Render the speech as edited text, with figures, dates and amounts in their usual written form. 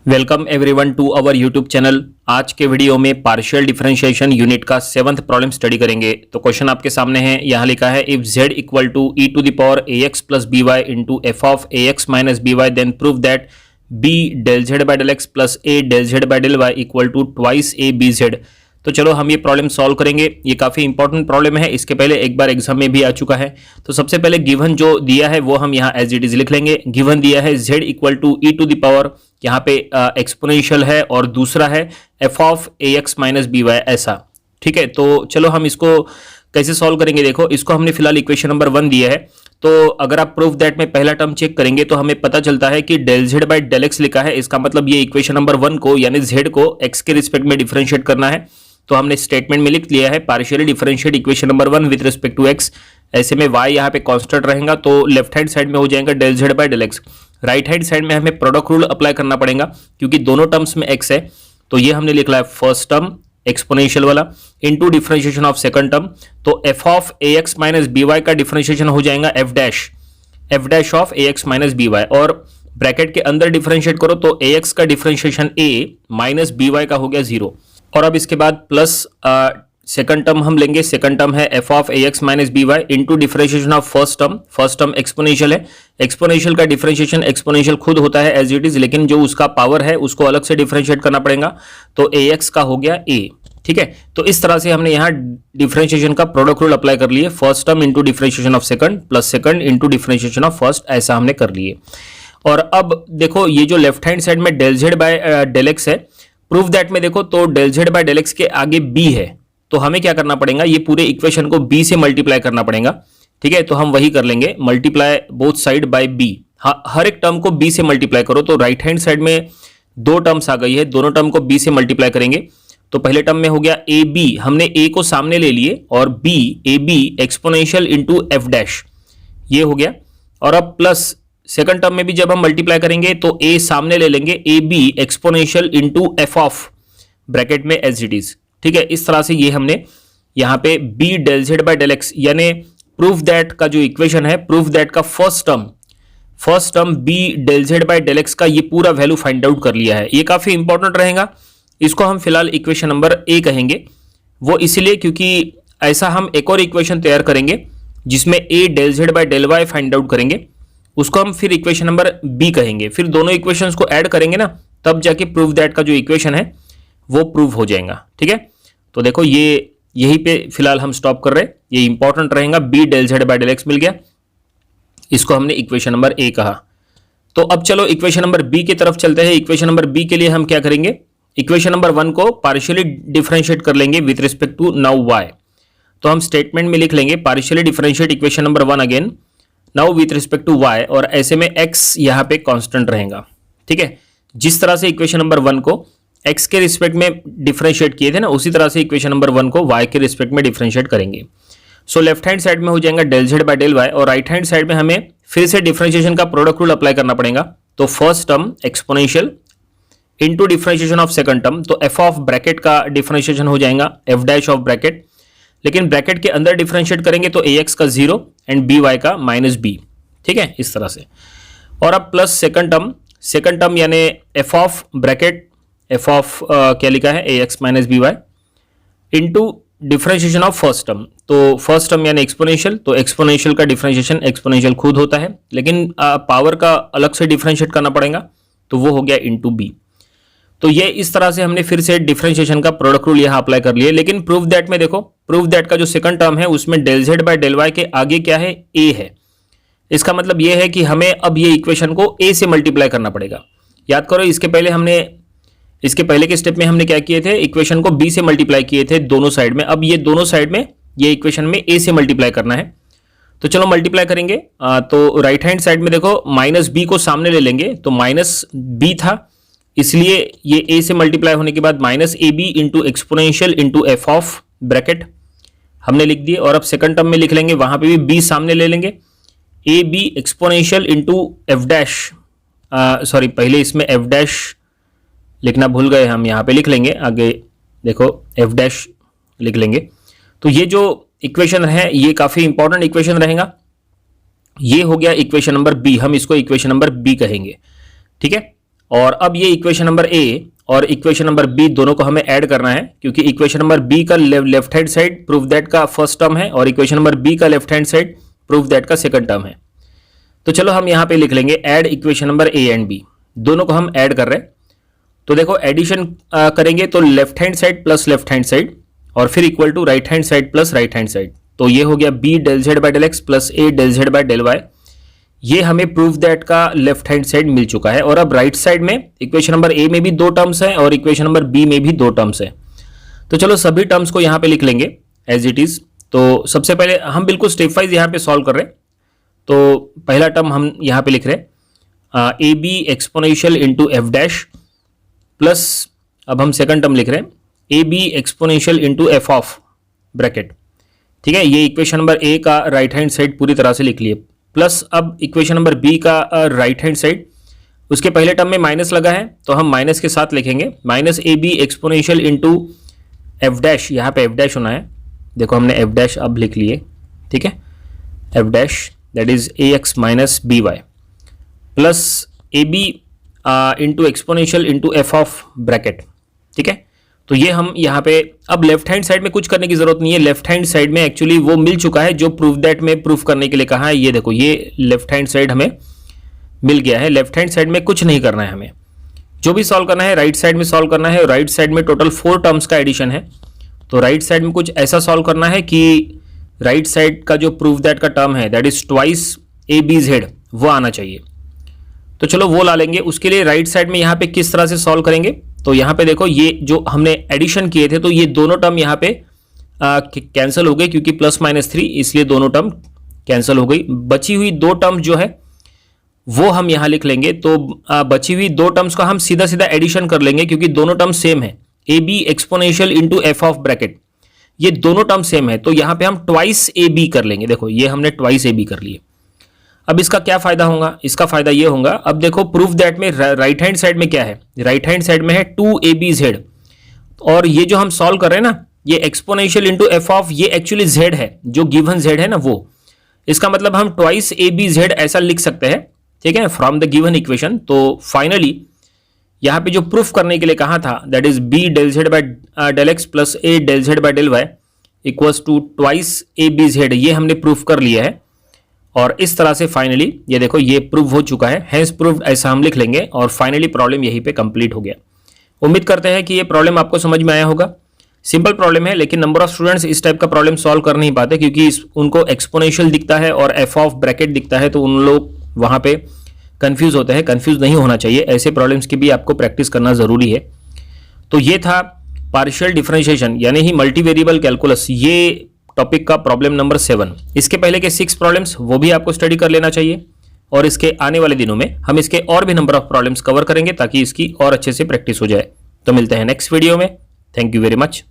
Welcome everyone to our YouTube channel. आज के video में पार्शियल डिफरेंशिएशन यूनिट का 7th प्रॉब्लम स्टडी करेंगे। तो क्वेश्चन आपके सामने है, यहाँ लिखा है if z equal to e to the power ax plus b Y into f of ax minus B y then prove that b del z by del x plus a del z by del y equal to twice a b z. तो चलो हम ये problem solve करेंगे। ये काफ़ी important problem है, इसके पहले एक बार एग्जाम में भी आ चुका है। तो सबसे पहले गिवन जो दिया है वो हम यहाँ एज इट इज लिख लेंगे। गिवन दिया है z equal to e to the power, यहाँ पे एक्सपोनेंशियल है और दूसरा है f of a x minus B y, ऐसा। ठीक है, तो चलो हम इसको कैसे सॉल्व करेंगे। देखो, इसको हमने फिलहाल इक्वेशन नंबर 1 दिया है। तो अगर आप प्रूफ दैट में पहला टर्म चेक करेंगे तो हमें पता चलता है कि del Z by del x लिखा है। इसका मतलब ये इक्वेशन नंबर 1 को यानी z को x के रिस्पेक्ट में डिफरेंशिएट करना है। तो हमने स्टेटमेंट में लिख लिया है partially differentiate equation number 1 with respect to x। ऐसे में y यहाँ पे कांस्टेंट रहेगा तो लेफ्ट हैंड साइड में हो जाएगा del Z by del x. Right hand side में हमें प्रोडक्ट रूल अप्लाई करना पड़ेगा क्योंकि दोनों टर्म्स में x है। तो ये हमने लिखा है फर्स्ट टर्म एक्सपोनेंशियल वाला into differentiation of second term. तो f of ax minus B Y का डिफरेंशिएशन हो जाएगा f dash of ax minus B y, और ब्रैकेट के अंदर डिफरेंशिएट करो तो ax का differentiation a minus B Y का हो गया 0। और अब इसके बाद प्लस सेकंड टर्म हम लेंगे। सेकंड टर्म है f of a x minus B Y into differentiation of first term. First term exponential है, एक्सपोनेंशियल का डिफरेंशिएशन एक्सपोनेंशियल खुद होता है एज इट इज, लेकिन जो उसका पावर है उसको अलग से डिफरेंशिएट करना पड़ेगा। तो ए एक्स का हो गया ए। ठीक है, तो इस तरह से हमने यहाँ डिफरेंशिएशन का प्रोडक्ट रूल अप्लाई कर लिए। First term into differentiation of second plus second into differentiation of first, ऐसा हमने कर लिए। और अब देखो, ये जो लेफ्ट हैंड साइड में del z by del x है, प्रूफ दैट में देखो तो del z by del x के आगे b है। तो हमें क्या करना पड़ेगा, ये पूरे इक्वेशन को b से मल्टीप्लाई करना पड़ेगा। ठीक है, तो हम वही कर लेंगे, multiply both side by b। हर एक टर्म को b से मल्टीप्लाई करो। तो राइट हैंड साइड में दो टर्म्स आ गई है, दोनों टर्म को b से मल्टीप्लाई करेंगे। तो पहले टर्म में हो गया ए बी, हमने a को सामने ले लिए, और b a b exponential into f dash, ये हो गया। और अब प्लस सेकंड टर्म में भी जब हम मल्टीप्लाई करेंगे तो a सामने ले लेंगे, a b exponential into f of bracket में एज इट इज। ठीक है, इस तरह से ये हमने यहाँ पे b del Z by del x यानी प्रूफ दैट का जो इक्वेशन है, प्रूफ दैट का first term b del Z by del x का ये पूरा वैल्यू फाइंड आउट कर लिया है। ये काफी इंपॉर्टेंट रहेगा। इसको हम फिलहाल इक्वेशन नंबर a कहेंगे। वो इसलिए क्योंकि ऐसा हम एक और इक्वेशन तैयार करेंगे जिसमें a del Z by del y find out करेंगे, उसको हम फिर इक्वेशन नंबर b कहेंगे। फिर दोनों इक्वेशंस को ऐड करेंगे ना, तब जाके प्रूफ दैट का जो इक्वेशन है वो प्रूव हो जाएगा। ठीक है, तो देखो ये यहीं पे फिलहाल हम स्टॉप कर रहे हैं, ये इंपॉर्टेंट रहेगा। b del Z by del X मिल गया, इसको हमने इक्वेशन नंबर a कहा। तो अब चलो इक्वेशन नंबर b की तरफ चलते हैं। इक्वेशन नंबर b के लिए हम क्या करेंगे, इक्वेशन नंबर 1 को पार्शियली डिफरेंशिएट कर लेंगे with respect to now y। तो हम स्टेटमेंट में लिख लेंगे partially differentiate equation number 1 again now with respect to y, और ऐसे में x यहाँ पे कांस्टेंट रहेगा। ठीक है, जिस तरह से इक्वेशन नंबर 1 को x के रिस्पेक्ट में डिफरेंशिएट किए थे ना, उसी तरह से इक्वेशन नंबर 1 को y के रिस्पेक्ट में डिफरेंशिएट करेंगे। सो लेफ्ट हैंड साइड में हो जाएगा del Z by del y, और राइट हैंड साइड में हमें फिर से डिफरेंशिएशन का प्रोडक्ट रूल अप्लाई करना पड़ेगा। तो first term exponential into differentiation of second term, तो एफ ऑफ ब्रैकेट का डिफरेंशिएशन हो जाएगा एफ डैश ऑफ ब्रैकेट, लेकिन ब्रैकेट के अंदर डिफरेंशिएट करेंगे तो ए एक्स का 0 एंड बी वाई का माइनस बी। ठीक है, इस तरह से। और अब प्लस सेकंड टर्म यानी F of bracket F of क्या लिखा है A x minus B Y into differentiation of first term. तो फर्स्ट टर्म यानी एक्सपोनेंशियल, तो एक्सपोनेंशियल का डिफरेंशिएशन एक्सपोनेंशियल खुद होता है, लेकिन पावर का अलग से डिफरेंशिएट करना पड़ेगा, तो वो हो गया इंटू बी। तो ये इस तरह से हमने फिर से डिफरेंशिएशन का प्रोडक्ट रूल यहाँ अप्लाई कर लिए। लेकिन प्रूफ दैट में देखो, प्रूफ दैट का जो सेकंड टर्म है उसमें del Z by del y के आगे क्या है, a है। इसका मतलब ये है कि हमें अब ये इक्वेशन को a से मल्टीप्लाई करना पड़ेगा। याद करो, इसके पहले के स्टेप में हमने क्या किए थे, इक्वेशन को b से मल्टीप्लाई किए थे दोनों साइड में। अब ये दोनों साइड में ये इक्वेशन में a से मल्टीप्लाई करना है। तो चलो मल्टीप्लाई करेंगे। तो राइट हैंड साइड में देखो माइनस b को सामने ले लेंगे, तो माइनस b था, इसलिए ये a से मल्टीप्लाई होने के बाद minus a b into exponential into f of bracket हमने लिख दिए। और अब सेकंड टर्म में लिख लेंगे, वहां पे भी b सामने ले लेंगे, a b exponential into f dash, sorry पहले इसमें एफ डैश लिखना भूल गए हम, यहाँ पे लिख लेंगे आगे, देखो एफ डैश लिख लेंगे। तो ये जो इक्वेशन है ये काफी इंपॉर्टेंट इक्वेशन रहेगा। ये हो गया इक्वेशन नंबर बी, हम इसको इक्वेशन नंबर बी कहेंगे। ठीक है, और अब ये इक्वेशन नंबर ए और इक्वेशन नंबर बी दोनों को हमें ऐड करना है, क्योंकि इक्वेशन नंबर बी का left hand side proof that का फर्स्ट टर्म है और इक्वेशन नंबर बी का left hand side proof that का सेकंड टर्म है। तो चलो हम यहां पे लिख लेंगे add equation number a and b, दोनों को हम ऐड कर रहे हैं। तो देखो एडिशन करेंगे तो left hand side plus left hand side और फिर equal to right hand side plus right hand side. तो ये हो गया b del z by del x plus a del z by del y. ये हमें प्रूफ दैट का left hand side मिल चुका है। और अब राइट साइड में इक्वेशन नंबर ए में भी दो टर्म्स हैं और इक्वेशन नंबर बी में भी दो टर्म्स हैं। तो चलो सभी टर्म्स को यहां पे लिख लेंगे एज इट इज। तो सबसे पहले हम बिल्कुल स्टेप वाइज यहां पे सॉल्व कर रहे हैं। तो पहला टर्म हम यहां पे लिख रहे हैं a b exponential into f dash plus, अब हम सेकंड टर्म लिख रहे हैं a b exponential into f of bracket. ठीक है, ये इक्वेशन नंबर ए का राइट हैंड साइड पूरी तरह से लिख लिए, प्लस अब इक्वेशन नंबर बी का राइट हैंड साइड, उसके पहले टर्म में माइनस लगा है तो हम माइनस के साथ लिखेंगे minus a b exponential into f dash, यहाँ पे एफ डैश होना है। देखो हमने एफ डैश अब लिख लिए। ठीक है, f dash that is a x minus B y plus a b into exponential into f of bracket. ठीक है, तो ये हम यहाँ पे अब लेफ्ट हैंड साइड में कुछ करने की जरूरत नहीं है। लेफ्ट हैंड साइड में एक्चुअली वो मिल चुका है जो प्रूफ दैट में प्रूफ करने के लिए कहा है। ये देखो ये लेफ्ट हैंड साइड हमें मिल गया है। लेफ्ट हैंड साइड में कुछ नहीं करना है, हमें जो भी सॉल्व करना है राइट साइड में सॉल्व करना है। राइट साइड में टोटल 4 टर्म्स का एडिशन है। तो राइट साइड में कुछ ऐसा सॉल्व करना है कि राइट साइड का जो प्रूफ दैट का टर्म है that is twice a b z, वो आना चाहिए। तो चलो वो ला लेंगे। उसके लिए राइट साइड में यहाँ पे किस तरह से सॉल्व करेंगे, तो यहाँ पे देखो ये जो हमने एडिशन किए थे तो ये दोनों टर्म यहाँ पे कैंसिल हो गए, क्योंकि प्लस माइनस 3 इसलिए दोनों टर्म कैंसिल हो गई। बची हुई दो टर्म जो है वो हम यहाँ लिख लेंगे। तो बची हुई दो टर्म्स का हम सीधा सीधा एडिशन कर लेंगे, क्योंकि दोनों टर्म सेम है। A b exponential into f of bracket, ये दोनों टर्म सेम है। तो यहाँ पे हम ट्वाइस ए बी कर लेंगे। देखो ये हमने ट्वाइस ए बी कर लिए। अब इसका क्या फायदा होगा, इसका फायदा ये होगा, अब देखो प्रूफ दैट में राइट हैंड साइड में क्या है, राइट हैंड साइड में है 2ab और ये जो हम सॉल्व कर रहे हैं ना, ये एक्सपोनेंशियल इंटू एफ ऑफ, ये एक्चुअली z है, जो गिवन z है ना वो। इसका मतलब हम ट्वाइस ab ऐसा लिख सकते हैं। ठीक है, फ्रॉम द गिवन इक्वेशन। तो फाइनली यहाँ पे जो प्रूफ करने के लिए कहा था that is b del z by del x plus a del z by del y equals to twice ab, ये हमने प्रूफ कर लिया है। और इस तरह से फाइनली ये देखो ये प्रूव हो चुका है, हेंस प्रूव्ड ऐसा हम लिख लेंगे और फाइनली प्रॉब्लम यहीं पे कंप्लीट हो गया। उम्मीद करते हैं कि ये प्रॉब्लम आपको समझ में आया होगा। सिंपल प्रॉब्लम है, लेकिन नंबर ऑफ स्टूडेंट्स इस टाइप का प्रॉब्लम सॉल्व कर नहीं पाते, क्योंकि उनको एक्सपोनेंशियल दिखता है और एफ ऑफ ब्रैकेट दिखता है, तो उन लोग वहाँ पे कंफ्यूज होते हैं। कंफ्यूज नहीं होना चाहिए, ऐसे प्रॉब्लम्स की भी आपको प्रैक्टिस करना जरूरी है। तो ये था पार्शियल डिफरेंशिएशन यानी ही मल्टीवेरिएबल कैलकुलस, ये टॉपिक का प्रॉब्लम नंबर 7। इसके पहले के 6 प्रॉब्लम्स वो भी आपको स्टडी कर लेना चाहिए, और इसके आने वाले दिनों में हम इसके और भी नंबर ऑफ प्रॉब्लम्स कवर करेंगे ताकि इसकी और अच्छे से प्रैक्टिस हो जाए। तो मिलते हैं नेक्स्ट वीडियो में। Thank you very much.